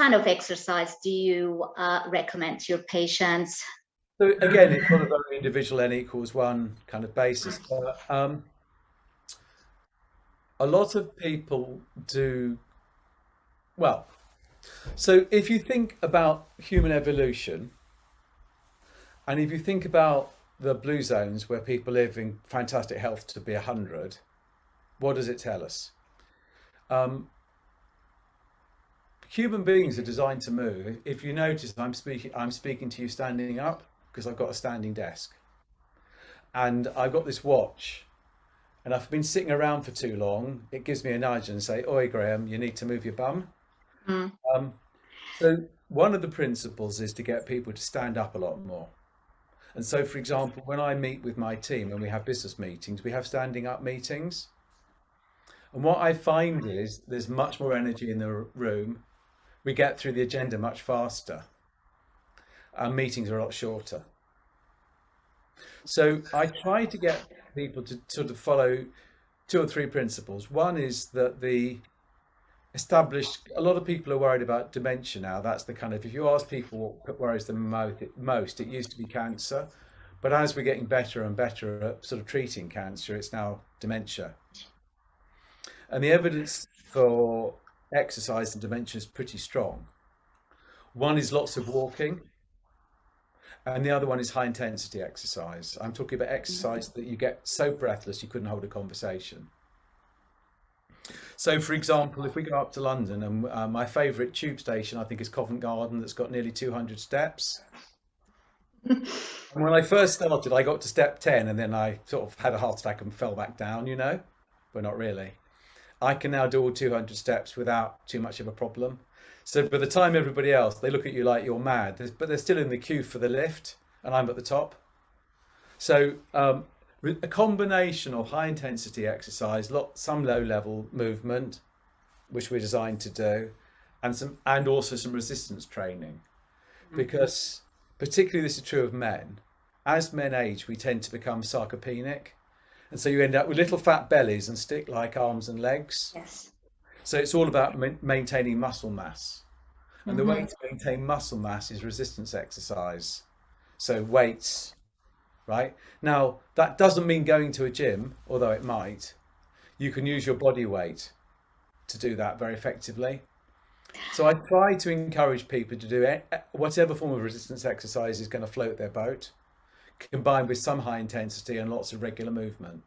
kind of exercise do you recommend to your patients? So again, it's on a very individual n equals one kind of basis, but a lot of people do well. So if you think about human evolution, and if you think about the blue zones where people live in fantastic health to be 100, what does it tell us? Human beings are designed to move. If you notice, I'm speaking to you standing up because I've got a standing desk, and I've got this watch. And if I've been sitting around for too long, it gives me a nudge and say, "Oi, Graham, you need to move your bum." Mm. Um, so one of the principles is to get people to stand up a lot more. And so, for example, when I meet with my team and we have business meetings, we have standing up meetings. And what I find is there's much more energy in the room. We get through the agenda much faster. Our meetings are a lot shorter. So I try to get people to sort of follow two or three principles. One is that a lot of people are worried about dementia now. That's the kind of, if you ask people what worries them most, it used to be cancer. But as we're getting better and better at sort of treating cancer, it's now dementia. And the evidence for exercise and dementia is pretty strong. One is lots of walking, and the other one is high intensity exercise. I'm talking about exercise that you get so breathless you couldn't hold a conversation. So, for example, if we go up to London, and my favourite tube station, I think, is Covent Garden, that's got nearly 200 steps. And when I first started, I got to step 10, and then I sort of had a heart attack and fell back down, but not really. I can now do all 200 steps without too much of a problem. So by the time everybody else, they look at you like you're mad, but they're still in the queue for the lift, and I'm at the top. So a combination of high intensity exercise, some low level movement, which we're designed to do, and also some resistance training, because particularly this is true of men. As men age, we tend to become sarcopenic, and so you end up with little fat bellies and stick-like arms and legs. Yes. So it's all about maintaining muscle mass, and the way Mm-hmm. to maintain muscle mass is resistance exercise. So weights. Right? Now, that doesn't mean going to a gym, although it might. You can use your body weight to do that very effectively. So I try to encourage people to do whatever form of resistance exercise is going to float their boat, combined with some high intensity and lots of regular movement.